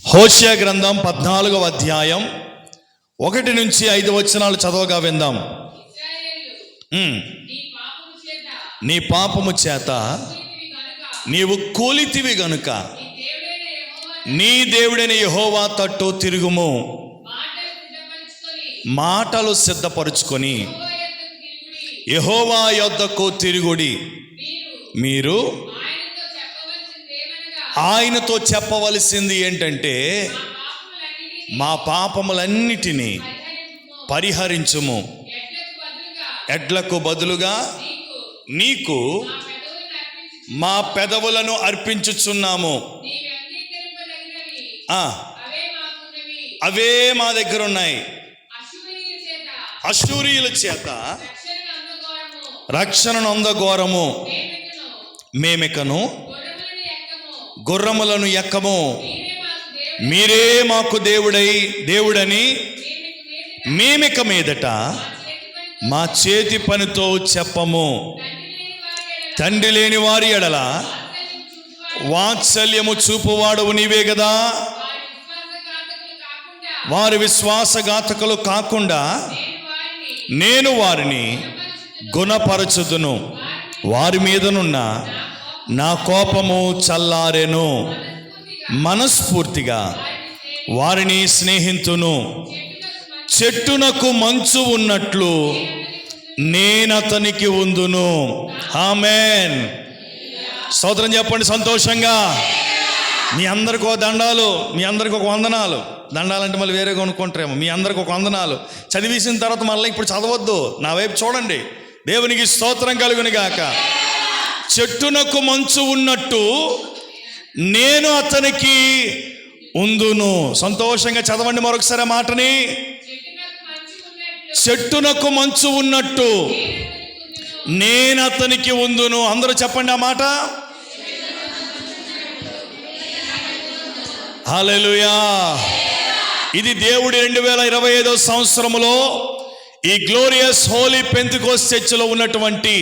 హోషేయ గ్రంథం 14వ అధ్యాయం 1 నుంచి 5 వచనాలు చదవగా విందాం. నీ పాపము చేత నీవు కూలితివి గనుక నీ దేవుడైన యెహోవా తట్టు తిరుగుము. మాటలు సిద్ధపరుచుకొని యెహోవా యొద్దకు తిరుగుడి. మీరు ఆయనతో చెప్పవలసింది ఏంటంటే, మా పాపములన్నిటినీ పరిహరించుము. ఎడ్లకు బదులుగా నీకు మా పెదవులను అర్పించుచున్నాము. అవే మా దగ్గర ఉన్నాయి. అశూరీయుల చేత రక్షణను అందఘోరము మేమెకను గుర్రములను ఎక్కము. మీరే మాకు దేవుడని మేమిక మీదట మా చేతి పనితో చెప్పము. తండ్రి లేని వారి ఎడల వాత్సల్యము చూపువాడవు నీవే గదా. వారి విశ్వాసఘాతకులు కాకుండా నేను వారిని గుణపరచుదును. వారి మీదనున్న నా కోపము చల్లారెను. మనస్ఫూర్తిగా వారిని స్నేహితును. చెట్టునకు మంచు ఉన్నట్లు నేనతనికి ఉందును. ఆమేన్. స్తోత్రం చెప్పండి సంతోషంగా. మీ అందరికి ఒక దండాలు, మీ అందరికి ఒక వందనాలు. దండాలంటే మళ్ళీ వేరే కొనుక్కుంటారేమో. మీ అందరికి ఒక వందనాలు. చదివేసిన తర్వాత మళ్ళీ ఇప్పుడు చదవద్దు, నా వైపు చూడండి. దేవునికి స్తోత్రం కలుగును గాక. చెట్టునకు మంచు ఉన్నట్టు నేను అతనికి ఉందును. సంతోషంగా చదవండి మరొకసారి ఆ మాటని. చెట్టునకు మంచు ఉన్నట్టు నేను అతనికి ఉందును. అందరూ చెప్పండి ఆ మాట. హల్లెలూయా. ఇది దేవుడి 2025వ సంవత్సరములో ఈ గ్లోరియస్ హోలీ పెంతెకోస్త్ చర్చిలో ఉన్నటువంటి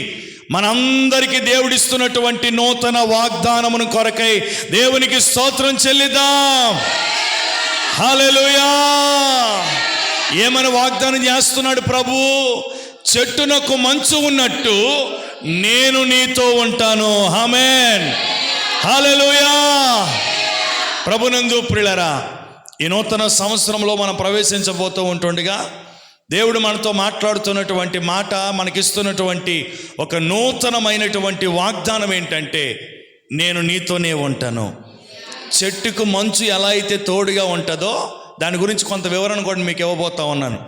మనందరికీ దేవుడిస్తున్నటువంటి నూతన వాగ్దానమును కొరకై దేవునికి స్తోత్రం చెల్లిద్దాం. హల్లెలూయా. ఏమని వాగ్దానం చేస్తున్నాడు ప్రభు? చెట్టునకు మంచు ఉన్నట్టు నేను నీతో ఉంటాను. ఆమేన్. హల్లెలూయా. ప్రభునందు ప్రియులారా, ఈ నూతన సంవత్సరంలో మనం ప్రవేశించబోతూ ఉంటుండగా దేవుడు మనతో మాట్లాడుతున్నటువంటి మాట, మనకిస్తున్నటువంటి ఒక నూతనమైనటువంటి వాగ్దానం ఏంటంటే, నేను నీతోనే ఉంటాను. చెట్టుకు మంచు ఎలా అయితే తోడుగా ఉంటుందో దాని గురించి కొంత వివరణ కూడా మీకు ఇవ్వబోతా ఉన్నాను.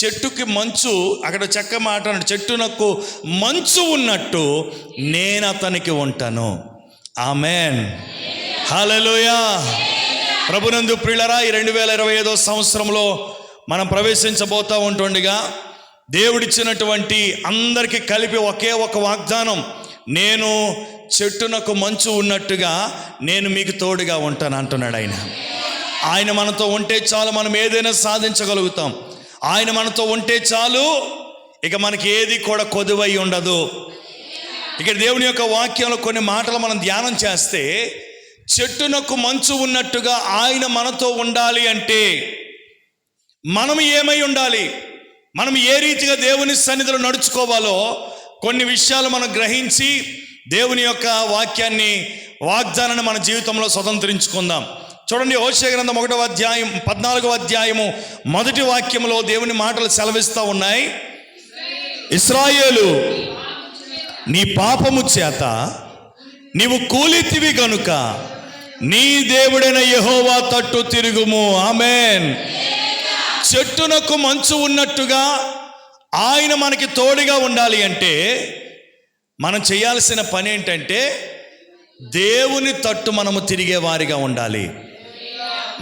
చెట్టుకి మంచు, అక్కడ చెక్క మాట, చెట్టునకు మంచు ఉన్నట్టు నేను అతనికి ఉంటాను. ఆమేన్. హల్లెలూయా. ప్రభునందు ప్రియులారా, ఈ 2025వ సంవత్సరంలో మనం ప్రవేశించబోతూ ఉంటుండగా దేవుడిచ్చినటువంటి అందరికీ కలిపి ఒకే ఒక వాగ్దానం, నేను చెట్టునకు మంచు ఉన్నట్టుగా నేను మీకు తోడుగా ఉంటాను అంటున్నాడు ఆయన. ఆయన మనతో ఉంటే చాలు, మనం ఏదైనా సాధించగలుగుతాం. ఆయన మనతో ఉంటే చాలు, ఇక మనకి ఏది కూడా కొదువై ఉండదు. ఇక దేవుని యొక్క వాక్యంలో కొన్ని మాటలు మనం ధ్యానం చేస్తే, చెట్టునకు మంచు ఉన్నట్టుగా ఆయన మనతో ఉండాలి అంటే మనం ఏమై ఉండాలి, మనం ఏ రీతిగా దేవుని సన్నిధిలో నడుచుకోవాలో కొన్ని విషయాలు మనం గ్రహించి దేవుని యొక్క వాగ్దానాన్ని మన జీవితంలో స్వతంత్రించుకుందాం. చూడండి, హోషేయ గ్రంథం 1వ అధ్యాయం 14వ అధ్యాయము 1వ వాక్యంలో దేవుని మాటలు సెలవిస్తూ ఉన్నాయి. ఇశ్రాయేలు, నీ పాపము చేత నీవు కూలితివి గనుక నీ దేవుడైన యెహోవా తట్టు తిరుగుము. ఆమేన్. చెట్టునకు మంచు ఉన్నట్టుగా ఆయన మనకి తోడుగా ఉండాలి అంటే మనం చేయాల్సిన పని ఏంటంటే, దేవుని తట్టు మనము తిరిగే వారిగా ఉండాలి.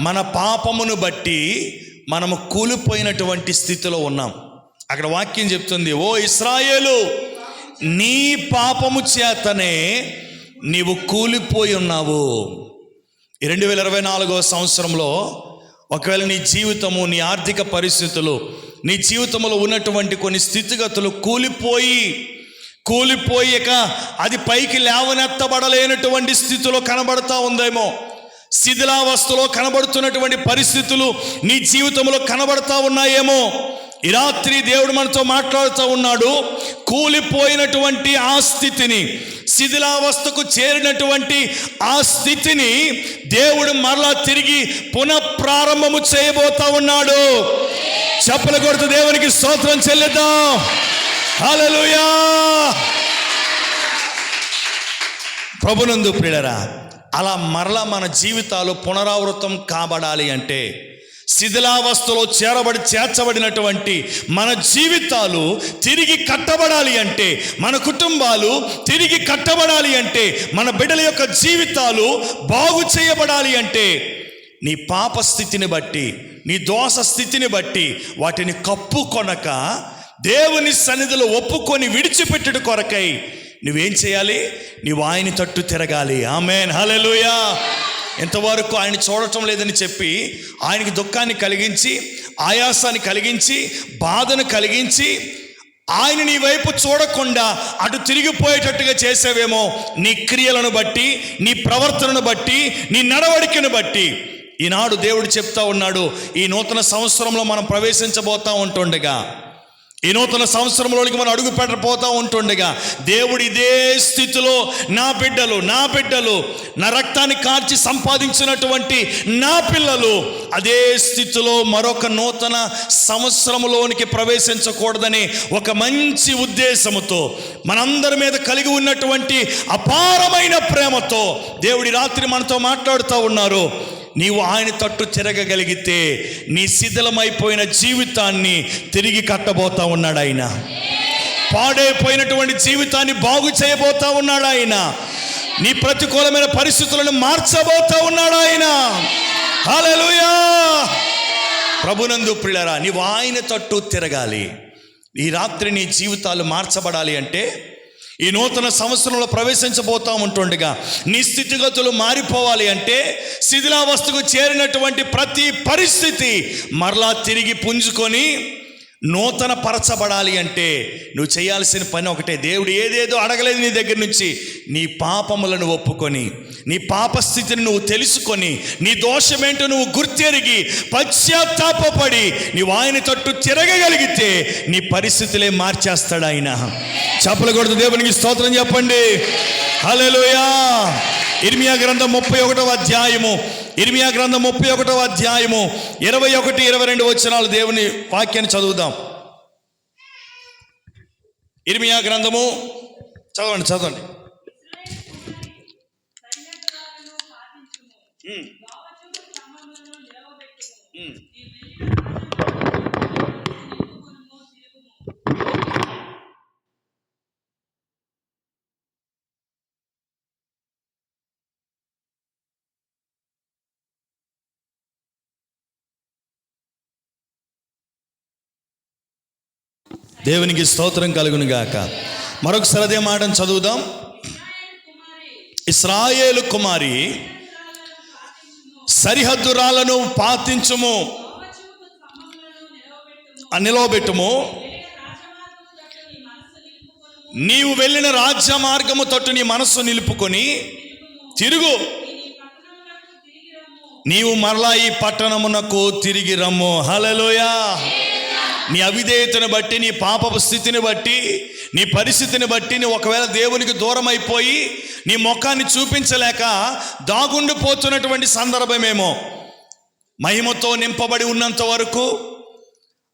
మన పాపమును బట్టి మనము కూలిపోయినటువంటి స్థితిలో ఉన్నాం. అక్కడ వాక్యం చెప్తుంది, ఓ ఇశ్రాయేలు, నీ పాపము చేతనే నీవు కూలిపోయి ఉన్నావు. 2024వ సంవత్సరంలో ఒకవేళ నీ జీవితము, నీ ఆర్థిక పరిస్థితులు, నీ జీవితంలో ఉన్నటువంటి కొన్ని స్థితిగతులు కూలిపోయాక అది పైకి లేవనెత్తబడలేనటువంటి స్థితిలో కనబడతా ఉందేమో. శిథిలావస్థలో కనబడుతున్నటువంటి పరిస్థితులు నీ జీవితంలో కనబడతా ఉన్నాయేమో. ఈ రాత్రి దేవుడు మనతో మాట్లాడుతూ ఉన్నాడు. కూలిపోయినటువంటి ఆ స్థితిని, శిథిలావస్థకు చేరినటువంటి ఆ స్థితిని దేవుడు మరలా తిరిగి పునఃప్రారంభము చేయబోతా ఉన్నాడు. చప్పలు కొడుతూ దేవునికి స్తోత్రం చెల్లిద్దాం. హల్లెలూయా. ప్రభునందు ప్రియులారా, అలా మరలా మన జీవితాలు పునరావృతం కాబడాలి అంటే, శిథిలావస్థలో చేర్చబడినటువంటి మన జీవితాలు తిరిగి కట్టబడాలి అంటే, మన కుటుంబాలు తిరిగి కట్టబడాలి అంటే, మన బిడ్డల యొక్క జీవితాలు బాగు చేయబడాలి అంటే, నీ పాప స్థితిని బట్టి, నీ దోష స్థితిని బట్టి వాటిని కప్పుకొనక దేవుని సన్నిధిలో ఒప్పుకొని విడిచిపెట్టుట కొరకై నువ్వేం చేయాలి? నీవు ఆయన తట్టు తిరగాలి. ఆమేన్, హల్లెలూయా. ఇంతవరకు ఆయన చూడటం లేదని చెప్పి ఆయనకి దుఃఖాన్ని కలిగించి, ఆయాసాన్ని కలిగించి, బాధను కలిగించి, ఆయన నీ వైపు చూడకుండా అటు తిరిగిపోయేటట్టుగా చేసావేమో. నీ క్రియలను బట్టి, నీ ప్రవర్తనను బట్టి, నీ నడవడికను బట్టి ఈనాడు దేవుడు చెప్తా ఉన్నాడు. ఈ నూతన సంవత్సరంలో మనం ప్రవేశించబోతా ఉంటుండగా, ఈ నూతన సంవత్సరంలోనికి మనం అడుగు పెట్టబోతా ఉంటుండగా, దేవుడు ఇదే స్థితిలో నా బిడ్డలు నా రక్తాన్ని కార్చి సంపాదించినటువంటి నా పిల్లలు అదే స్థితిలో మరొక నూతన సంవత్సరంలోనికి ప్రవేశించకూడదని ఒక మంచి ఉద్దేశముతో, మనందరి మీద కలిగి ఉన్నటువంటి అపారమైన ప్రేమతో దేవుడి రాత్రి మనతో మాట్లాడుతూ ఉన్నారు. నీవు ఆయన తట్టు తిరగగలిగితే నీ శిథిలమైపోయిన జీవితాన్ని తిరిగి కట్టబోతా ఉన్నాడు ఆయన. పాడైపోయినటువంటి జీవితాన్ని బాగు చేయబోతా ఉన్నాడు ఆయన. నీ ప్రతికూలమైన పరిస్థితులను మార్చబోతా ఉన్నాడు ఆయన. హల్లెలూయా. ప్రభునందు ప్రియులారా, నీవు ఆయన తట్టు తిరగాలి. ఈ రాత్రి నీ జీవితాలు మార్చబడాలి అంటే, ఈ నూతన సంవత్సరంలో ప్రవేశించబోతా ఉంటుండగా నీ స్థితిగతులు మారిపోవాలి అంటే, శిథిలావస్థకు చేరినటువంటి ప్రతి పరిస్థితి మరలా తిరిగి పుంజుకొని నూతన పరచబడాలి అంటే నువ్వు చేయాల్సిన పని ఒకటే. దేవుడు ఏదేదో అడగలేదు నీ దగ్గర నుంచి. నీ పాపములను ఒప్పుకొని, నీ పాపస్థితిని నువ్వు తెలుసుకొని, నీ దోషమేంటో నువ్వు గుర్తెరిగి పశ్చాత్తాపపడి నీవు ఆయన తట్టు తిరగగలిగితే నీ పరిస్థితులే మార్చేస్తాడు ఆయన. చప్పలు కొడుతూ దేవునికి స్తోత్రం చెప్పండి. హల్లెలూయా. ఇర్మియా గ్రంథం 31వ అధ్యాయము 21-22 వచనాలు దేవుని వాక్యాన్ని చదువుదాం. ఇర్మియా గ్రంథము చదవండి. దేవునికి స్తోత్రం కలుగును గాక. మరొకసారి అదే మాటను చదువుదాం. ఇశ్రాయేలు కుమారి, సరిహద్దు రాళ్లను పాతించుము, నిలవబెట్టుము. నీవు వెళ్ళిన రాజ్య మార్గము తట్టు నీ మనస్సు నిలుపుకొని తిరుగు. నీవు మరలా ఈ పట్టణమునకు తిరిగి రమ్ము. హల్లెలూయా. నీ అవిధేయతను బట్టి, నీ పాపపు స్థితిని బట్టి, నీ పరిస్థితిని బట్టి నీ ఒకవేళ దేవునికి దూరం అయిపోయి నీ ముఖాన్ని చూపించలేక దాగుండిపోతున్నటువంటి సందర్భమేమో. మహిమతో నింపబడి ఉన్నంత వరకు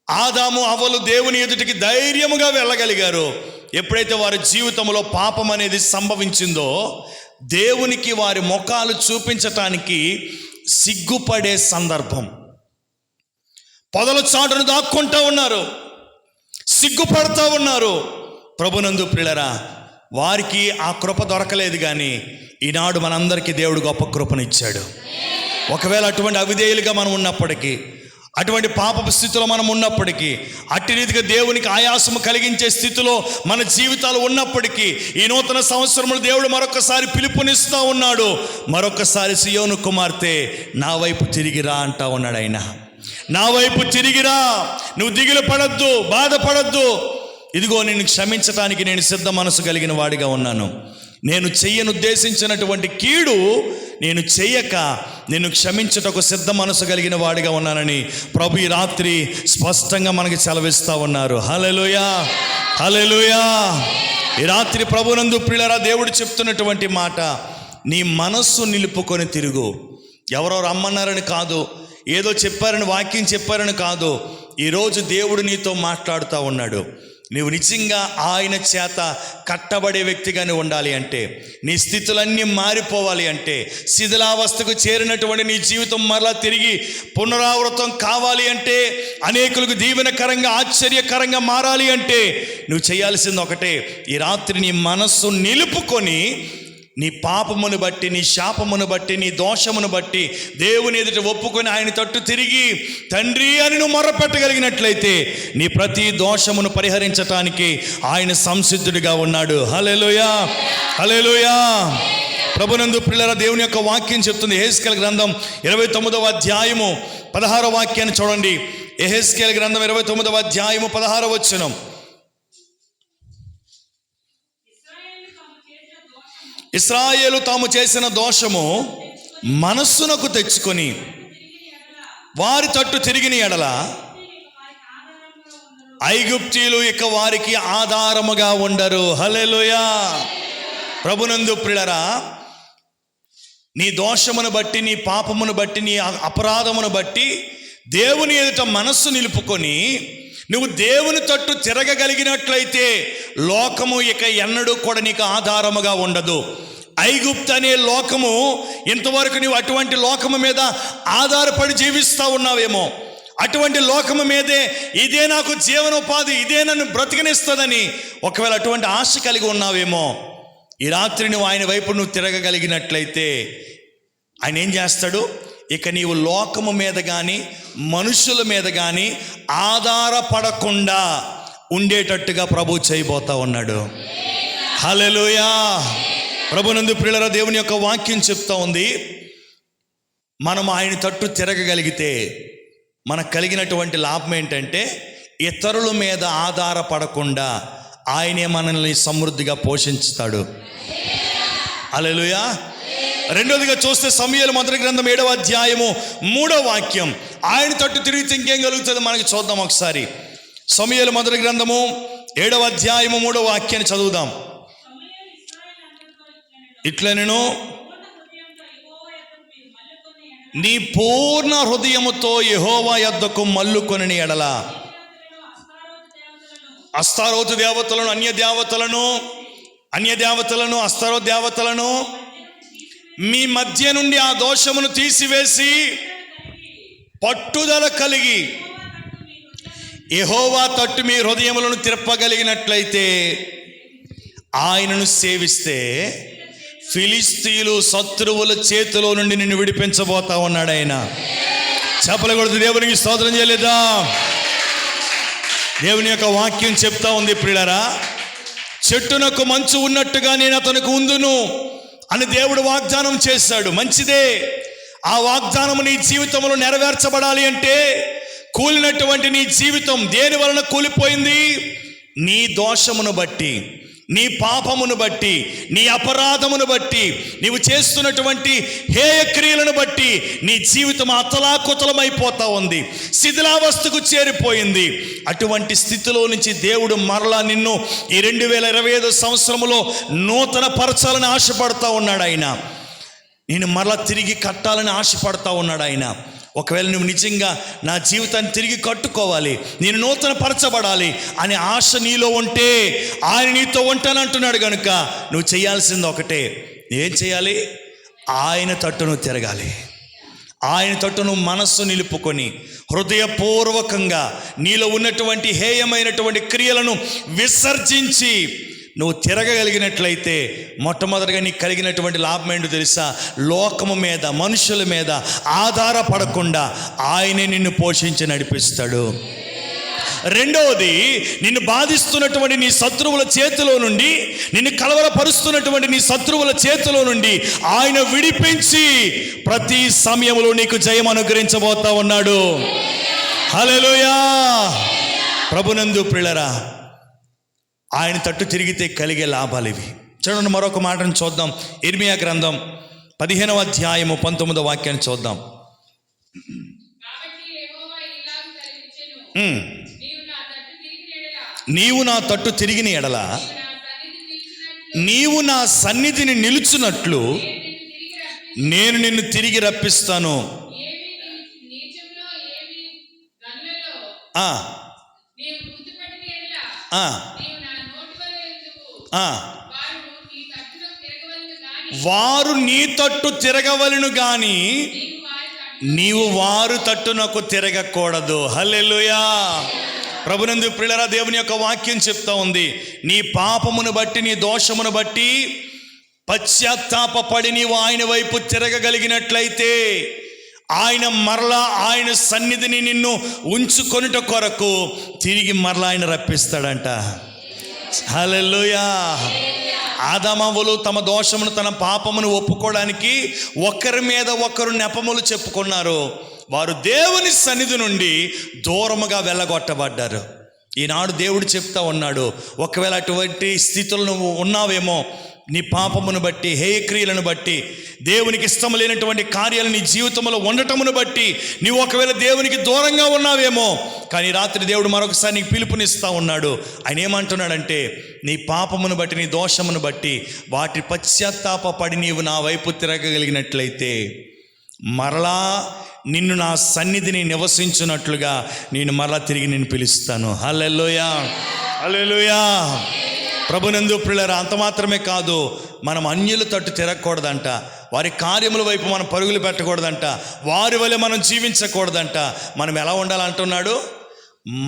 ఆదాము అవ్వలు దేవుని ఎదుటికి ధైర్యముగా వెళ్ళగలిగారు. ఎప్పుడైతే వారి జీవితంలో పాపం అనేది సంభవించిందో, దేవునికి వారి ముఖాలు చూపించటానికి సిగ్గుపడే సందర్భం. పొదల చాటును దాక్కుంటూ ఉన్నారు, సిగ్గుపడతా ఉన్నారు. ప్రభునందు ప్రియులారా, వారికి ఆ కృప దొరకలేదు. కానీ ఈనాడు మనందరికీ దేవుడు గొప్ప కృపనిచ్చాడు. ఒకవేళ అటువంటి అవిధేయులుగా మనం ఉన్నప్పటికీ, అటువంటి పాపపు స్థితిలో మనం ఉన్నప్పటికీ, అట్టి రీతిగా దేవునికి ఆయాసము కలిగించే స్థితిలో మన జీవితాలు ఉన్నప్పటికీ, ఈ నూతన సంవత్సరంలో దేవుడు మరొకసారి పిలుపునిస్తూ ఉన్నాడు. మరొకసారి సియోను కుమార్తె, నా వైపు తిరిగిరా అంటా ఉన్నాడు ఆయన. నా వైపు తిరిగిరా, నువ్వు దిగులు పడద్దు, బాధపడద్దు. ఇదిగో నిన్ను క్షమించటానికి నేను సిద్ధ మనసు కలిగిన వాడిగా ఉన్నాను. నేను చెయ్యనుద్దేశించినటువంటి కీడు నేను చేయక నిన్ను క్షమించుటకు సిద్ధ మనసు కలిగిన వాడిగా ఉన్నానని ప్రభు ఈ రాత్రి స్పష్టంగా మనకి సెలవిస్తూ ఉన్నారు. హల్లెలూయా, హల్లెలూయా. ఈ రాత్రి ప్రభునందు ప్రియులారా, దేవుడు చెప్తున్నటువంటి మాట, నీ మనస్సు నిలుపుకొని తిరుగు. ఎవరో రమ్మన్నారని కాదు, ఏదో చెప్పారని, వాక్యం చెప్పారని కాదు. ఈరోజు దేవుడు నీతో మాట్లాడుతూ ఉన్నాడు. నీవు నిజంగా ఆయన చేత కట్టబడే వ్యక్తిగానే ఉండాలి అంటే, నీ స్థితులన్నీ మారిపోవాలి అంటే, శిథిలావస్థకు చేరినటువంటి నీ జీవితం మరలా తిరిగి పునరావృతం కావాలి అంటే, అనేకులకు దీవెనకరంగా ఆశ్చర్యకరంగా మారాలి అంటే నువ్వు చేయాల్సింది ఒకటే, ఈ రాత్రి నీ మనస్సు నిలుపుకొని నీ పాపమును బట్టి, నీ శాపమును బట్టి, నీ దోషమును బట్టి దేవుని ఎదుట ఒప్పుకొని ఆయన తట్టు తిరిగి తండ్రి అని నువ్వు మొర్రపెట్టగలిగినట్లయితే నీ ప్రతి దోషమును పరిహరించటానికి ఆయన సంసిద్ధుడిగా ఉన్నాడు. హల్లెలూయా, హల్లెలూయా. ప్రభునందు ప్రియులారా, దేవుని యొక్క వాక్యం చెప్తుంది. యెహెజ్కేలు గ్రంథం 29వ అధ్యాయము 16వ వాక్యాన్ని చూడండి. యెహెజ్కేలు గ్రంథం 29వ అధ్యాయము 16వ వచనం. ఇశ్రాయేలు తాము చేసిన దోషము మనస్సునకు తెచ్చుకొని వారి తట్టు తిరిగిన ఎడల ఐగుప్తీయులు ఇక వారికి ఆధారముగా ఉండరు. హల్లెలూయా. ప్రభునందు ప్రియులారా, నీ దోషమును బట్టి, నీ పాపమును బట్టి, నీ అపరాధమును బట్టి దేవుని ఎదుట మనస్సు నిలుపుకొని నువ్వు దేవుని తట్టు తిరగగలిగినట్లయితే లోకము ఇక ఎన్నడూ కూడా నీకు ఆధారముగా ఉండదు. ఐగుప్తు అనే లోకము, ఇంతవరకు నువ్వు అటువంటి లోకము మీద ఆధారపడి జీవిస్తూ ఉన్నావేమో, అటువంటి లోకము మీదే ఇదే నాకు జీవనోపాధి, ఇదే నన్ను బ్రతికనిస్తుందని ఒకవేళ అటువంటి ఆశ కలిగి ఉన్నావేమో, ఈ రాత్రి నువ్వు ఆయన వైపు నువ్వు తిరగగలిగినట్లయితే ఆయన ఏం చేస్తాడు? ఇక నీవు లోకము మీద కానీ మనుషుల మీద కానీ ఆధారపడకుండా ఉండేటట్టుగా ప్రభు చేయబోతా ఉన్నాడు. హల్లెలూయా. ప్రభునందు ప్రియులారా, దేవుని యొక్క వాక్యం చెప్తా ఉంది, మనం ఆయన తట్టు తిరగగలిగితే మనకు కలిగినటువంటి లాభం ఏంటంటే, ఇతరుల మీద ఆధారపడకుండా ఆయనే మనల్ని సమృద్ధిగా పోషించుతాడు. హల్లెలూయా. రెండోదిగా చూస్తే సమూయేలు మొదటి గ్రంథం 7వ అధ్యాయము 3వ వాక్యం. ఆయన తట్టు తిరిగితే ఇంకేం కలుగుతుంది మనకి చూద్దాం ఒకసారి. సమూయేలు మొదటి గ్రంథము 7వ అధ్యాయము 3వ వాక్యాన్ని చదువుదాం. ఇట్లనెను, నీ పూర్ణ హృదయముతో యెహోవా యొద్దకు మల్లుకొనిన ఎడల అస్తారోతు దేవతలను, అన్య దేవతలను, అస్తారోతు దేవతలను మీ మధ్య నుండి ఆ దోషమును తీసివేసి పట్టుదల కలిగి యెహోవా తట్టు మీ హృదయములను తిప్పగలిగినట్లయితే, ఆయనను సేవిస్తే ఫిలిస్తీయులు శత్రువుల చేతిలో నుండి నిన్ను విడిపించబోతా ఉన్నాడు ఆయన. చెప్పలు కొడుతూ దేవునికి స్తోత్రం చేయలేదా? దేవుని యొక్క వాక్యం చెప్తా ఉంది ప్రియులారా, చెట్టునకు మంచు ఉన్నట్టుగా నేను అతనికి ఉందును అని దేవుడు వాగ్దానం చేశాడు. మంచిదే. ఆ వాగ్దానం నీ జీవితంలో నెరవేర్చబడాలి అంటే కూలినటువంటి నీ జీవితం దేని వలన కూలిపోయింది? నీ దోషమును బట్టి, నీ పాపమును బట్టి, నీ అపరాధమును బట్టి, నీవు చేస్తున్నటువంటి హేయ క్రియలను బట్టి నీ జీవితం అతలాకుతలమైపోతా ఉంది, శిథిలావస్థకు చేరిపోయింది. అటువంటి స్థితిలో నుంచి దేవుడు మరలా నిన్ను ఈ 2025 సంవత్సరంలో నూతన పరచాలని ఆశపడతా ఉన్నాడు ఆయన. నేను మరలా తిరిగి కట్టాలని ఆశపడతా ఉన్నాడు ఆయన. ఒకవేళ నువ్వు నిజంగా నా జీవితాన్ని తిరిగి కట్టుకోవాలి, నేను నూతన పరచబడాలి అనే ఆశ నీలో ఉంటే ఆయన నీతో ఉంటానంటున్నాడు కనుక నువ్వు చేయాల్సింది ఒకటే. ఏం చేయాలి? ఆయన తట్టు నువ్వు తిరగాలి. ఆయన తట్టు నువ్వు మనస్సు నిలుపుకొని హృదయపూర్వకంగా నీలో ఉన్నటువంటి హేయమైనటువంటి క్రియలను విసర్జించి నువ్వు తిరగగలిగినట్లయితే మొట్టమొదటిగా నీకు కలిగినటువంటి లాభం ఏంటో తెలుసా? లోకము మీద, మనుషుల మీద ఆధారపడకుండా ఆయనే నిన్ను పోషించి నడిపిస్తాడు. రెండవది, నిన్ను బాధిస్తున్నటువంటి నీ శత్రువుల చేతిలో నుండి, నిన్ను కలవరపరుస్తున్నటువంటి నీ శత్రువుల చేతిలో నుండి ఆయన విడిపించి ప్రతి సమయంలో నీకు జయం అనుగ్రహించబోతా ఉన్నాడు. హల్లెలూయా. ప్రభునందు ప్రియులారా, ఆయన తట్టు తిరిగితే కలిగే లాభాలు ఇవి. చూడండి, మరొక మాటను చూద్దాం. ఇర్మియా గ్రంథం 15వ అధ్యాయము 19వ వాక్యాన్ని చూద్దాం. నీవు నా తట్టు తిరిగిన ఎడల నీవు నా సన్నిధిని నిలుచున్నట్లు నేను నిన్ను తిరిగి రప్పిస్తాను. వారు నీ తట్టు తిరగవలను గాని నీవు వారు తట్టునకు తిరగకూడదు. హల్లెలూయా. ప్రభునందు ప్రియులారా, దేవుని యొక్క వాక్యం చెప్తా ఉంది, నీ పాపమును బట్టి నీ దోషమును బట్టి పశ్చాత్తాపపడి నీవు ఆయన వైపు తిరగగలిగినట్లయితే ఆయన మరలా ఆయన సన్నిధిని నిన్ను ఉంచుకొనుట కొరకు తిరిగి మరలా ఆయన రప్పిస్తాడంట. హల్లెలూయా. ఆదామవ్వలు తమ దోషమును తన పాపమును ఒప్పుకోవడానికి ఒకరి మీద ఒకరు నెపములు చెప్పుకున్నారు. వారు దేవుని సన్నిధి నుండి దూరముగా వెళ్ళగొట్టబడ్డారు. ఈనాడు దేవుడు చెప్తా ఉన్నాడు, ఒకవేళ అటువంటి స్థితులు నువ్వు ఉన్నావేమో, నీ పాపమును బట్టి, హేయక్రియలను బట్టి, దేవునికి ఇష్టం లేనటువంటి కార్యాలు నీ జీవితంలో ఉండటమును బట్టి నీవు ఒకవేళ దేవునికి దూరంగా ఉన్నావేమో, కానీ రాత్రి దేవుడు మరొకసారి నీకు పిలుపునిస్తూ ఉన్నాడు. ఆయన ఏమంటున్నాడంటే, నీ పాపమును బట్టి నీ దోషమును బట్టి వాటి పశ్చాత్తాపడి నీవు నా వైపు తిరగగలిగినట్లయితే మరలా నిన్ను నా సన్నిధిని నివసించున్నట్లుగా నేను మరలా తిరిగి నిన్ను పిలుస్తాను. హల్లెలూయా, హల్లెలూయా. ప్రభునందు ప్రియులారా, అంత మాత్రమే కాదు, మనం అన్యుల తట్టు తిరగకూడదంట, వారి కార్యముల వైపు మనం పరుగులు పెట్టకూడదంట, వారి వలె మనం జీవించకూడదంట. మనం ఎలా ఉండాలంటున్నాడు?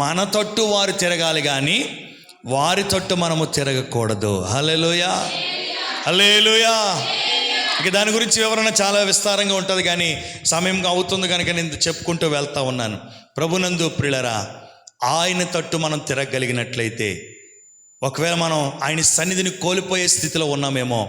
మన తట్టు వారు తిరగాలి కానీ వారి తట్టు మనము తిరగకూడదు. హల్లెలూయా, హల్లెలూయా. ఇక దాని గురించి వివరణ చాలా విస్తారంగా ఉంటుంది, కానీ సమయం అవుతుంది కనుక నేను చెప్పుకుంటూ వెళ్తా ఉన్నాను. ప్రభునందు ప్రియులారా, ఆయన తట్టు మనం తిరగగలిగినట్లయితే, ఒకవేళ మనం ఆయన సన్నిధిని కోల్పోయే స్థితిలో ఉన్నామేమో,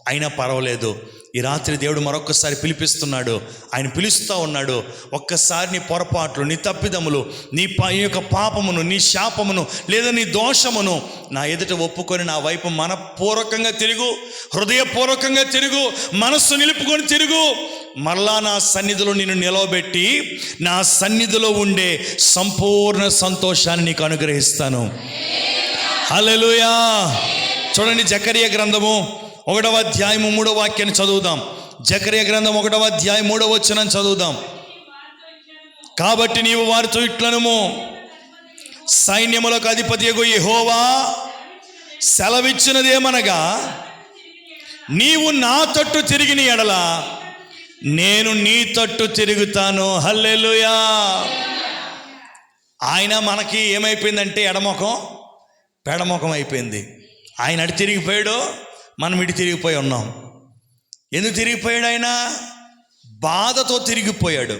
అయినా పర్వాలేదు. ఈ రాత్రి దేవుడు మరొక్కసారి పిలిపిస్తున్నాడు. ఆయన పిలుస్తూ ఉన్నాడు, ఒక్కసారి నీ పొరపాట్లు, నీ తప్పిదములు, నీ యొక్క పాపమును, నీ శాపమును లేదా నీ దోషమును నా ఎదుట ఒప్పుకొని నా వైపు మనపూర్వకంగా తిరుగు, హృదయపూర్వకంగా తిరుగు, మనస్సు నిలుపుకొని తిరుగు. మరలా నా సన్నిధిలో నిన్ను నిలవబెట్టి నా సన్నిధిలో ఉండే సంపూర్ణ సంతోషాన్ని నీకు అనుగ్రహిస్తాను. హల్లెలూయా. చూడండి, జకరియా గ్రంథము 1వ అధ్యాయము 3వ వాక్యాన్ని చదువుదాం. జకరియా గ్రంథం 1వ అధ్యాయం 3వ వచనం చదువుదాం. కాబట్టి నీవు వారితో ఇట్లనుము, సైన్యములకు అధిపతియగు యెహోవా సెలవిచ్చినదేమనగా, నీవు నా తట్టు తిరిగిన ఎడల నేను నీ తట్టు తిరుగుతాను. హల్లెలూయా. ఆయన మనకి ఏమైపోయిందంటే ఎడముఖం పెడముఖం అయిపోయింది. ఆయన అటు తిరిగిపోయాడు, మనం ఇటు తిరిగిపోయి ఉన్నాం. ఎందుకు తిరిగిపోయాడు? ఆయన బాధతో తిరిగిపోయాడు.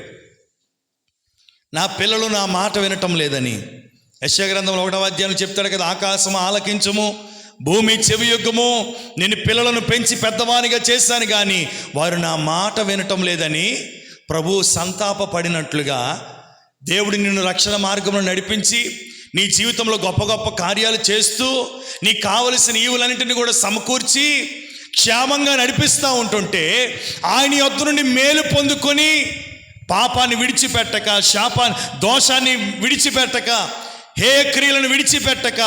నా పిల్లలు నా మాట వినటం లేదని. యెషయా గ్రంథంలో 1వ అధ్యాయం చెప్తాడు కదా, ఆకాశము ఆలకించుము, భూమి చెవియొగ్గుము, నేను పిల్లలను పెంచి పెద్దవానిగా చేశాను కానీ వారు నా మాట వినటం లేదని ప్రభు సంతాపపడినట్లుగా దేవుడు నిన్ను రక్షణ మార్గంలో నడిపించి నీ జీవితంలో గొప్ప గొప్ప కార్యాలు చేస్తూ నీకు కావలసిన ఈవులన్నింటినీ కూడా సమకూర్చి క్షేమంగా నడిపిస్తూ ఉంటుంటే, ఆయన యొద్ద నుండి మేలు పొందుకొని పాపాన్ని విడిచిపెట్టక, దోషాన్ని విడిచిపెట్టక, హేయక్రియలను విడిచిపెట్టక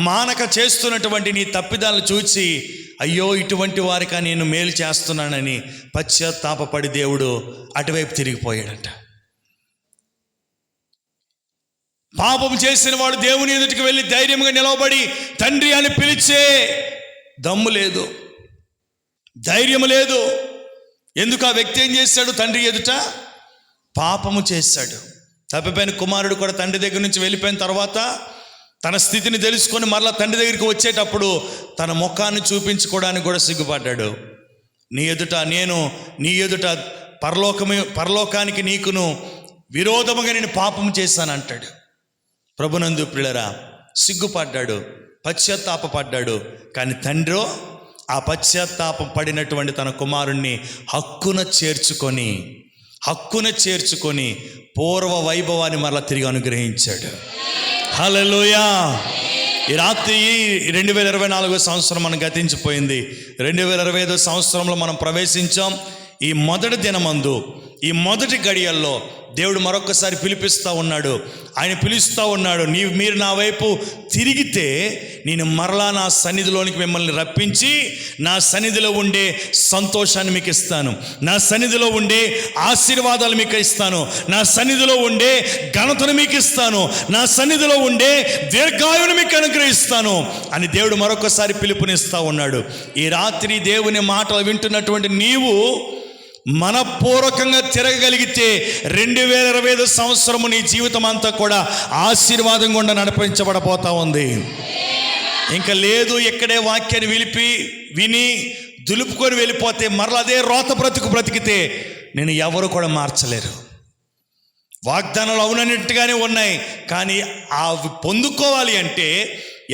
మానక చేస్తున్నటువంటి నీ తప్పిదాలను చూసి, అయ్యో ఇటువంటి వారికా నేను మేలు చేస్తున్నానని పశ్చాత్తాపపడి దేవుడు అటువైపు తిరిగిపోయాడంట. పాపం చేసిన వాడు దేవుని ఎదుటికి వెళ్ళి ధైర్యంగా నిలవబడి తండ్రి అని పిలిచే దమ్ము లేదు, ధైర్యం లేదు. ఎందుకు? ఆ వ్యక్తి ఏం చేశాడు? తండ్రి ఎదుట పాపము చేశాడు. తప్పిపోయిన కుమారుడు కూడా తండ్రి దగ్గర నుంచి వెళ్ళిపోయిన తర్వాత తన స్థితిని తెలుసుకొని మరలా తండ్రి దగ్గరికి వచ్చేటప్పుడు తన ముఖాన్ని చూపించుకోవడానికి కూడా సిగ్గుపడ్డాడు. నీ ఎదుట పరలోకానికి నీకును విరోధముగా నేను పాపం చేశాను అంటాడు. ప్రభునందు ప్రియులారా, సిగ్గుపడ్డాడు, పశ్చాత్తాపపడ్డాడు. కానీ తండ్రి ఆ పశ్చాత్తాపం పడినటువంటి తన కుమారుణ్ణి హక్కున చేర్చుకొని పూర్వ వైభవాన్ని మరలా తిరిగి అనుగ్రహించాడు. హల్లెలూయా. ఈ రాత్రి 2024 సంవత్సరం మనం గతించిపోయింది. 2025 సంవత్సరంలో మనం ప్రవేశించాం. ఈ మొదటి దినమందు, ఈ మొదటి గడియల్లో దేవుడు మరొకసారి పిలిపిస్తూ ఉన్నాడు. ఆయన పిలుస్తూ ఉన్నాడు, మీరు నా వైపు తిరిగితే నేను మరలా నా సన్నిధిలోనికి మిమ్మల్ని రప్పించి నా సన్నిధిలో ఉండే సంతోషాన్ని మీకు ఇస్తాను, నా సన్నిధిలో ఉండే ఆశీర్వాదాలు మీకు ఇస్తాను, నా సన్నిధిలో ఉండే ఘనతను మీకు ఇస్తాను, నా సన్నిధిలో ఉండే దీర్ఘాయువును మీకు అనుగ్రహిస్తాను అని దేవుడు మరొకసారి పిలుపునిస్తూ ఉన్నాడు. ఈ రాత్రి దేవుని మాటలు వింటున్నటువంటి నీవు మనపూర్వకంగా తిరగగలిగితే 2025 సంవత్సరము నీ జీవితం అంతా కూడా ఆశీర్వాదం గుండా నడిపించబడపోతా ఉంది. ఇంకా లేదు ఇక్కడే వాక్యాన్ని విని దులుపుకొని వెళ్ళిపోతే మరలా అదే రోత బ్రతికితే నేను ఎవరు కూడా మార్చలేరు. వాగ్దానాలు అవునన్నట్టుగానే ఉన్నాయి, కానీ అవి పొందుకోవాలి అంటే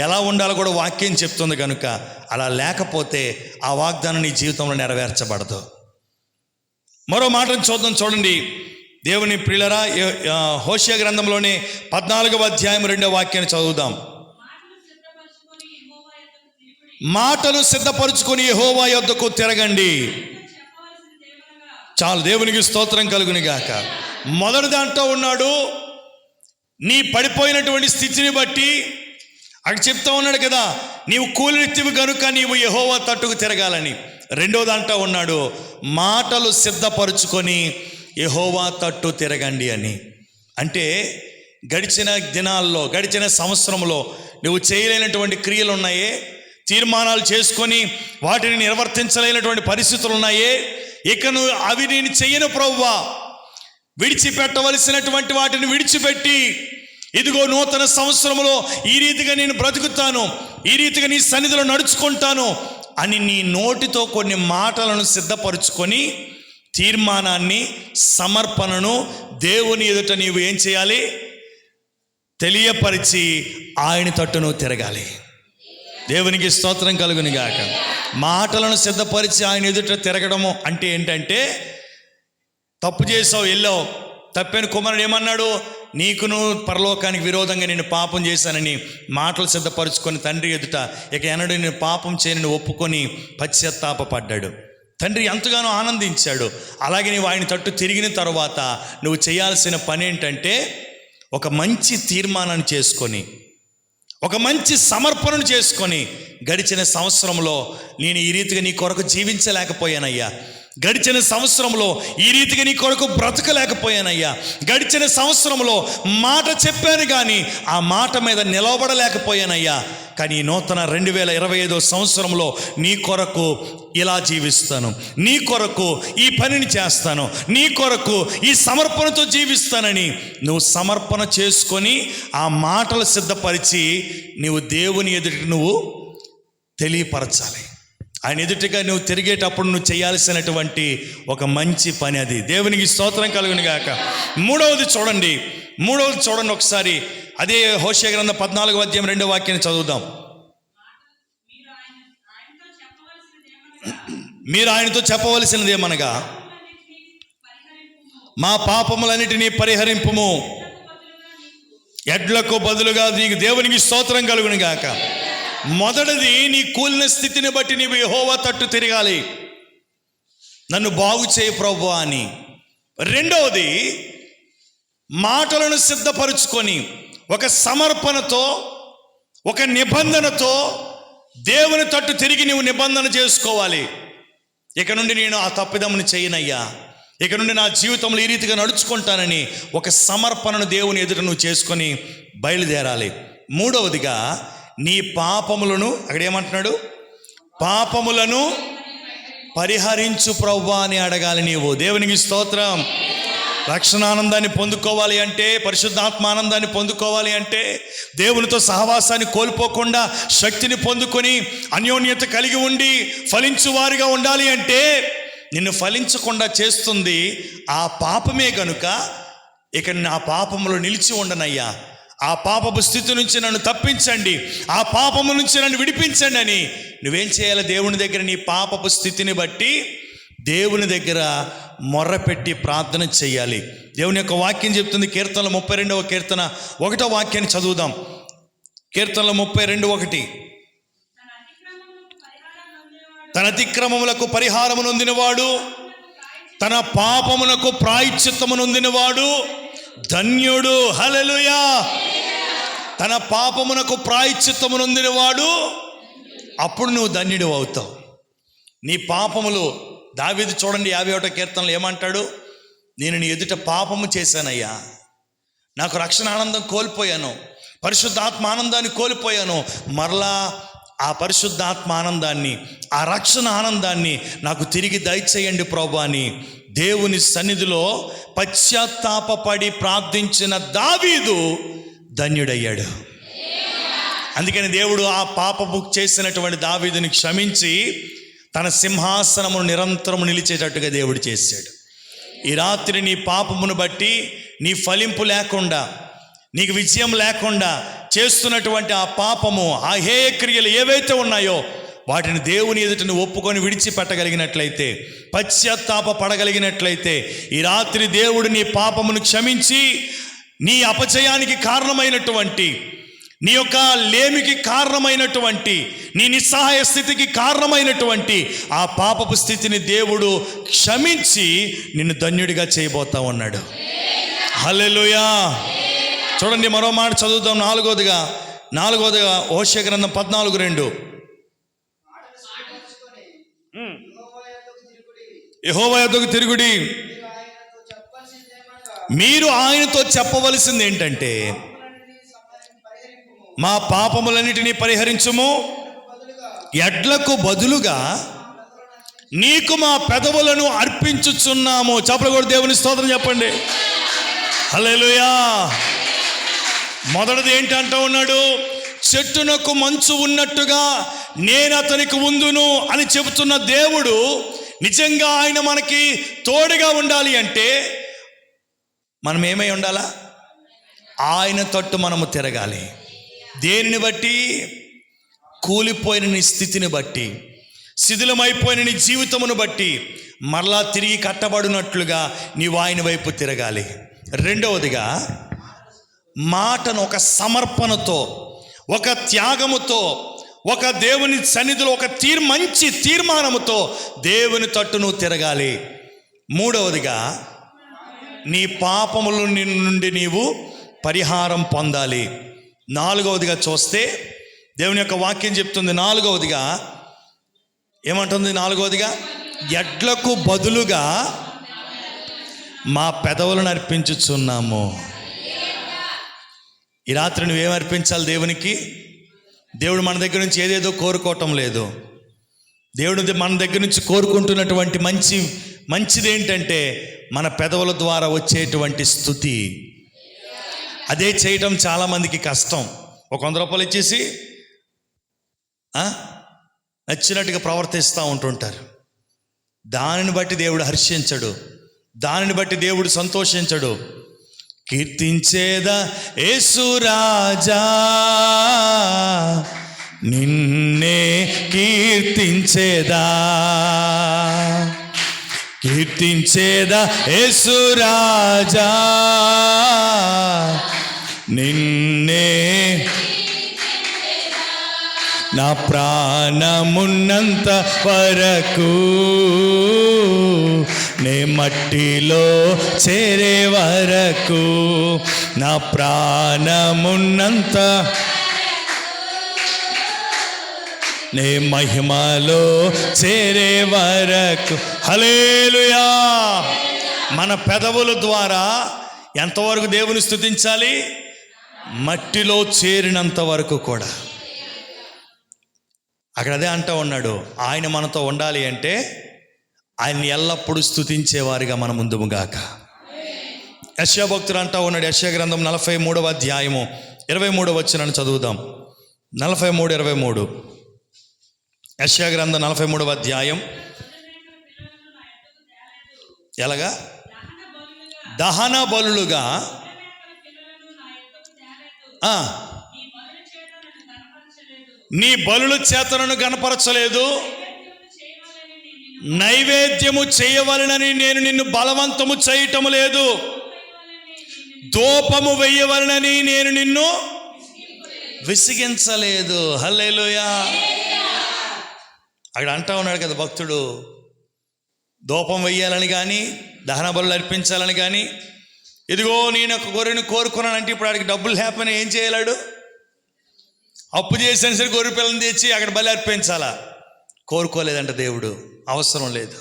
ఎలా ఉండాలో కూడా వాక్యం చెప్తుంది. కనుక అలా లేకపోతే ఆ వాగ్దానం నీ జీవితంలో నెరవేర్చబడదు. మరో మాటను చూడండి. దేవుని ప్రియులరా, హోషేయ గ్రంథంలోని 14వ అధ్యాయం 2వ వాక్యాన్ని చదువుదాం. మాటలు సిద్ధపరుచుకొని యెహోవా యొద్దకు తిరగండి. చాలు, దేవునికి స్తోత్రం కలుగును గాక. మొదటి దాంట్లో ఉన్నాడు, నీ పడిపోయినటువంటి స్థితిని బట్టి అక్కడ చెప్తా ఉన్నాడు కదా, నీవు కూలినిత్తివి కనుక నీవు యెహోవా తట్టుకు తిరగాలని. రెండో దాంట్లో ఉన్నాడు, మాటలు సిద్ధపరుచుకొని యెహోవా తట్టు తిరగండి అని. అంటే గడిచిన దినాల్లో, గడిచిన సంవత్సరంలో నువ్వు చేయలేనటువంటి క్రియలు ఉన్నాయే, తీర్మానాలు చేసుకొని వాటిని నిర్వర్తించలేనటువంటి పరిస్థితులు ఉన్నాయే, ఇక నువ్వు అవి నేను చెయ్యను ప్రభువా, విడిచిపెట్టవలసినటువంటి వాటిని విడిచిపెట్టి ఇదిగో నూతన సంవత్సరంలో ఈ రీతిగా నేను బ్రతుకుతాను, ఈ రీతిగా నీ సన్నిధిలో నడుచుకుంటాను అని నీ నోటితో కొన్ని మాటలను సిద్ధపరుచుకొని తీర్మానాన్ని, సమర్పణను దేవుని ఎదుట నీవు ఏం చేయాలి? తెలియపరిచి ఆయన తట్టు నువ్వు తిరగాలి. దేవునికి స్తోత్రం కలుగును గాక. మాటలను సిద్ధపరిచి ఆయన ఎదుట తిరగడము అంటే ఏంటంటే, తప్పు చేసావు, వెళ్ళావు, తప్పని కుమారుడు ఏమన్నాడు? నీకును పరలోకానికి విరోధంగా నేను పాపం చేశానని మాటలు సిద్ధపరుచుకొని తండ్రి ఎదుట ఇక ఎన్నడూ నేను పాపం చేయని ఒప్పుకొని పశ్చాత్తాపడ్డాడు. తండ్రి ఎంతగానో ఆనందించాడు. అలాగే నువ్వు ఆయన తట్టు తిరిగిన తర్వాత నువ్వు చేయాల్సిన పని ఏంటంటే, ఒక మంచి తీర్మానాన్ని చేసుకొని, ఒక మంచి సమర్పణను చేసుకొని, గడిచిన సంవత్సరంలో నేను ఈ రీతిగా నీ కొరకు జీవించలేకపోయానయ్యా, గడిచిన సంవత్సరంలో ఈ రీతిగా నీ కొరకు బ్రతకలేకపోయానయ్యా, గడిచిన సంవత్సరంలో మాట చెప్పాను కానీ ఆ మాట మీద నిలవబడలేకపోయానయ్యా, కానీ ఈ నూతన 2025 సంవత్సరంలో నీ కొరకు ఇలా జీవిస్తాను, నీ కొరకు ఈ పనిని చేస్తాను, నీ కొరకు ఈ సమర్పణతో జీవిస్తానని నువ్వు సమర్పణ చేసుకొని ఆ మాటలు సిద్ధపరిచి నువ్వు దేవుని ఎదుటి నువ్వు తెలియపరచాలి. ఆయన ఎదుటిగా నువ్వు తిరిగేటప్పుడు నువ్వు చేయాల్సినటువంటి ఒక మంచి పని అది. దేవునికి స్తోత్రం కలుగును గాక. మూడవది చూడండి ఒకసారి. అదే హోషేయ గ్రంథం 14వ అధ్యాయం 2వ వాక్యాన్ని చదువుదాం. మీరు ఆయనతో చెప్పవలసినది ఏమనగా, మా పాపములన్నిటినీ పరిహరింపుము, ఎడ్లకు బదులుగా నీకు. దేవునికి స్తోత్రం కలుగును గాక. మొదటిది, నీ కూలిన స్థితిని బట్టి నీవు యెహోవా తట్టు తిరగాలి, నన్ను బాగు చేయి ప్రభువా అని. రెండవది, మాటలను సిద్ధపరుచుకొని ఒక సమర్పణతో, ఒక నిబంధనతో దేవుని తట్టు తిరిగి నీవు నిబంధన చేసుకోవాలి. ఇక నుండి నేను ఆ తప్పిదమును చేయనయ్యా, ఇక నుండి నా జీవితంలో ఈ రీతిగా నడుచుకుంటానని ఒక సమర్పణను దేవుని ఎదుట నువ్వు చేసుకొని బయలుదేరాలి. మూడవదిగా, నీ పాపములను, అక్కడ ఏమంటున్నాడు? పాపములను పరిహరించు ప్రభువా అని అడగాలి నీవు. దేవునికి స్తోత్రం. రక్షణానందాన్ని పొందుకోవాలి అంటే, పరిశుద్ధాత్మానందాన్ని పొందుకోవాలి అంటే, దేవునితో సహవాసాన్ని కోల్పోకుండా శక్తిని పొందుకొని అన్యోన్యత కలిగి ఉండి ఫలించువారిగా ఉండాలి అంటే, నిన్ను ఫలించకుండా చేస్తుంది ఆ పాపమే గనుక ఇక నా పాపములో నిలిచి ఉండనయ్యా, ఆ పాపపు స్థితి నుంచి నన్ను తప్పించండి, ఆ పాపము నుంచి నన్ను విడిపించండి అని నువ్వేం చేయాలి? దేవుని దగ్గర నీ పాపపు స్థితిని బట్టి దేవుని దగ్గర మొర్రపెట్టి ప్రార్థన చేయాలి. దేవుని యొక్క వాక్యం చెప్తుంది. కీర్తనల 32వ కీర్తన 1వ వాక్యాన్ని చదువుదాం. కీర్తనల 32:1. తన అతిక్రమములకు పరిహారము నొందినవాడు తన పాపమునకు ప్రాయశ్చిత్తము నొందినవాడు ధన్యుడు. హల్లెలూయా. తన పాపమునకు ప్రాయశ్చిత్తము నొందినవాడు, అప్పుడు నువ్వు ధన్యుడు అవుతావు. నీ పాపములు, దావీదు చూడండి 51వ కీర్తనలో ఏమంటాడు? నేను నీ ఎదుట పాపము చేశానయ్యా, నాకు రక్షణ ఆనందం కోల్పోయాను, పరిశుద్ధాత్మ ఆనందాన్ని కోల్పోయాను, మరలా ఆ పరిశుద్ధాత్మ ఆనందాన్ని, ఆ రక్షణ ఆనందాన్ని నాకు తిరిగి దయచేయండి ప్రభువా అని దేవుని సన్నిధిలో పశ్చాత్తాపపడి ప్రార్థించిన దావీదు ధన్యుడయ్యాడు. అందుకని దేవుడు ఆ పాపము చేసినటువంటి దావీదుని క్షమించి తన సింహాసనమును నిరంతరము నిలిచేటట్టుగా దేవుడు చేశాడు. ఈ రాత్రి నీ పాపమును బట్టి నీ ఫలింపు లేకుండా, నీకు విజయం లేకుండా చేస్తున్నటువంటి ఆ పాపము, ఆ హేయ క్రియలు ఏవైతే ఉన్నాయో వాటిని దేవుని ఎదుట నువ్వు ఒప్పుకొని విడిచిపెట్టగలిగినట్లయితే, పశ్చాత్తాప పడగలిగినట్లయితే, ఈ రాత్రి దేవుడు నీ పాపమును క్షమించి నీ అపజయానికి కారణమైనటువంటి, నీ యొక్క లేమికి కారణమైనటువంటి, నీ నిస్సహాయ స్థితికి కారణమైనటువంటి ఆ పాపపు స్థితిని దేవుడు క్షమించి నిన్ను ధన్యుడిగా చేయబోతా ఉన్నాడు. హల్లెలూయా. చూడండి, మరో మాట చదువుతాం. నాలుగోదిగా హోషేయ గ్రంథం 14:2. యెహోవా యొద్దకు తిరుగుడి, మీరు ఆయనతో చెప్పవలసింది ఏంటంటే, మా పాపములన్నిటినీ పరిహరించుము, ఎడ్లకు బదులుగా నీకు మా పెదవులను అర్పించుచున్నాము. చప్పట్లు కొట్టి దేవుని స్తోత్రం చెప్పండి. హల్లెలూయా. మొదటిది ఏంటంటూ ఉన్నాడు? చెట్టునకు మంచు ఉన్నట్టుగా నేను అతనికి ఉందును అని చెబుతున్న దేవుడు, నిజంగా ఆయన మనకి తోడుగా ఉండాలి అంటే మనం ఏమై ఉండాలా? ఆయన తట్టు మనము తిరగాలి. దేనిని బట్టి? కూలిపోయిన నీ స్థితిని బట్టి, శిథిలమైపోయిన నీ జీవితమును బట్టి మరలా తిరిగి కట్టబడినట్లుగా నీవు ఆయన వైపు తిరగాలి. రెండవదిగా, మాటను ఒక సమర్పణతో, ఒక త్యాగముతో, ఒక దేవుని సన్నిధిలో ఒక మంచి తీర్మానముతో దేవుని తట్టు నువ్వు తిరగాలి. మూడవదిగా, నీ పాపముల నుండి నీవు పరిహారం పొందాలి. నాలుగవదిగా చూస్తే దేవుని యొక్క వాక్యం చెప్తుంది, నాలుగవదిగా ఏమంటుంది? నాలుగవదిగా, ఎడ్లకు బదులుగా మా పెదవులను అర్పించుచున్నాము. ఈ రాత్రి నువ్వేం అర్పించాలి దేవునికి? దేవుడు మన దగ్గర నుంచి ఏదేదో కోరుకోవటం లేదు. దేవుడు మన దగ్గర నుంచి కోరుకుంటున్నటువంటి మంచిది ఏంటంటే మన పెదవుల ద్వారా వచ్చేటువంటి స్తుతి. అదే చేయటం చాలామందికి కష్టం. ఒక 100 రూపాయలు ఇచ్చేసి నచ్చినట్టుగా ప్రవర్తిస్తూ ఉంటుంటారు. దానిని బట్టి దేవుడు హర్షించడు, దానిని బట్టి దేవుడు సంతోషించడు. కీర్తించేదా యేసు రాజా, నిన్నే కీర్తించేదా, కీర్తించేదా యేసు రాజా, నిన్నే నా ప్రాణమున్నంత వరకు, నే మట్టిలో చేరే వరకు, నా ప్రాణమున్నంత, నే మహిమలో చేరే వరకు. హల్లెలూయా. మన పెదవుల ద్వారా ఎంతవరకు దేవుని స్తుతించాలి? మట్టిలో చేరినంత వరకు కూడా. అక్కడ అదే అంటూ ఉన్నాడు, ఆయన మనతో ఉండాలి అంటే ఆయన్ని ఎల్లప్పుడూ స్తుతించేవారిగా మనం ముందుగాక. యెషయా భక్తుడు అంటూ ఉన్నాడు, యెషయా గ్రంథం 43వ అధ్యాయము 23వ వచనాన్ని చదువుదాం. 43:23. యెషయా గ్రంథం 43వ అధ్యాయం. ఎలాగా? దహన బలులుగా నీ బలుల చేత నన్ను గణపరచలేదు, నైవేద్యము చేయవలనని నేను నిన్ను బలవంతము చేయటము లేదు, దూపము వేయవలనని నేను నిన్ను విసిగించలేదు. హల్లెలూయా. అక్కడ అంటా ఉన్నాడు కదా భక్తుడు, ధూపం వెయ్యాలని కానీ, దహన బలులు అర్పించాలని కానీ, ఇదిగో నేను ఒక గొర్రెను కోరుకున్నానంటే ఇప్పుడు వాడికి డబ్బులు లేకపోయినా ఏం చేయలేడు? అప్పు చేసిన సరే గొర్రె పిల్లని తెచ్చి అక్కడ బలి అర్పించాలా? కోరుకోలేదంట దేవుడు, అవసరం లేదు.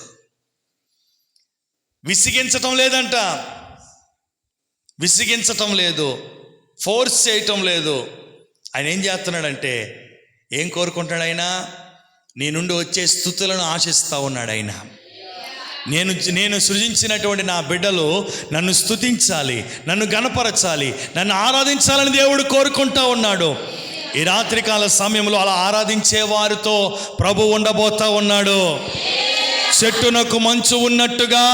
విసిగించటం లేదంట, విసిగించటం లేదు, ఫోర్స్ చేయటం లేదు. ఆయన ఏం చేస్తున్నాడంటే, ఏం కోరుకుంటాడు ఆయన? నీ నుండి వచ్చే స్తుతులను ఆశిస్తూ ఉన్నాడు ఆయన. నేను సృజించినటువంటి నా బిడ్డలు నన్ను స్తుతించాలి, నన్ను గణపరచాలి, నన్ను ఆరాధించాలని దేవుడు కోరుకుంటా ఉన్నాడు. ఈ రాత్రికాల సమయంలో అలా ఆరాధించే వారితో ప్రభు ఉండబోతా ఉన్నాడు. చెట్టునకు మంచు ఉన్నట్టుగా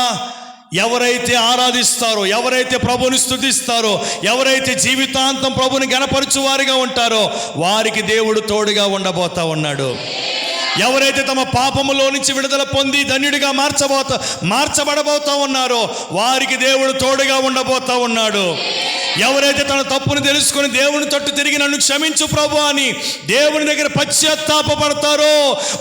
ఎవరైతే ఆరాధిస్తారో, ఎవరైతే ప్రభుని స్తుతిస్తారో, ఎవరైతే జీవితాంతం ప్రభుని గణపరచు వారిగా ఉంటారో వారికి దేవుడు తోడుగా ఉండబోతా ఉన్నాడు. ఎవరైతే తమ పాపములో నుంచి విడుదల పొంది ధన్యుడిగా మార్చబడబోతా ఉన్నారో వారికి దేవుడు తోడుగా ఉండబోతా ఉన్నాడు. ఎవరైతే తన తప్పును తెలుసుకొని దేవుని తట్టు తిరిగి నన్ను క్షమించు ప్రభు అని దేవుని దగ్గర పశ్చాత్తాపపడతారో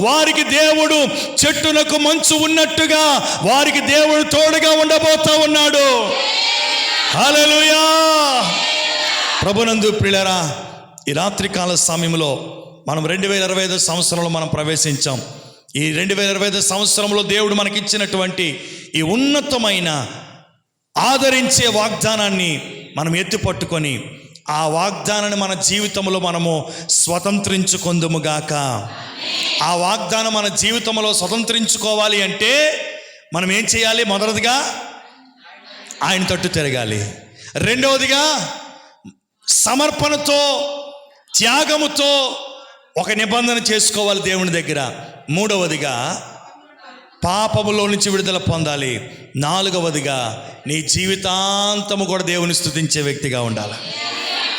వారికి దేవుడు చెట్టునకు మంచు ఉన్నట్టుగా వారికి దేవుడు తోడుగా ఉండబోతా ఉన్నాడు. హల్లెలూయా. ప్రభునందు ప్రియులారా, ఈ రాత్రికాల సమయంలో మనం 2025 సంవత్సరంలో మనం ప్రవేశించాం. ఈ 2025 సంవత్సరంలో దేవుడు మనకిచ్చినటువంటి ఈ ఉన్నతమైన ఆదరించే వాగ్దానాన్ని మనం ఎత్తిపట్టుకొని ఆ వాగ్దానాన్ని మన జీవితంలో మనము స్వతంత్రించుకొందుముగాక. ఆ వాగ్దానం మన జీవితంలో స్వతంత్రించుకోవాలి అంటే మనం ఏం చేయాలి? మొదటిదిగా ఆయన తట్టు తిరగాలి. రెండవదిగా సమర్పణతో, త్యాగముతో ఒక నిబంధన చేసుకోవాలి దేవుని దగ్గర. మూడవదిగా పాపములో నుంచి విడుదల పొందాలి. నాలుగవదిగా నీ జీవితాంతము కూడా దేవుని స్తుతించే వ్యక్తిగా ఉండాలి.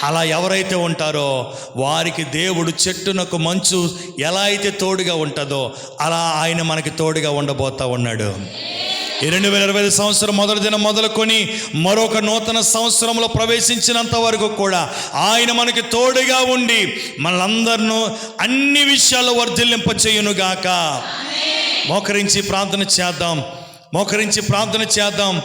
అలా ఎవరైతే ఉంటారో వారికి దేవుడు చెట్టునకు మంచు ఎలా అయితే తోడుగా ఉంటుందో అలా ఆయన మనకి తోడుగా ఉండబోతా ఉన్నాడు. ఈ 2025 సంవత్సరం మొదటి దినం మొదలుకొని మరొక నూతన సంవత్సరంలో ప్రవేశించినంత వరకు కూడా ఆయన మనకి తోడుగా ఉండి మనలందరినూ అన్ని విషయాల్లో వర్ధిల్లింపచేయునుగాక. మోకరించి ప్రార్థన చేద్దాం.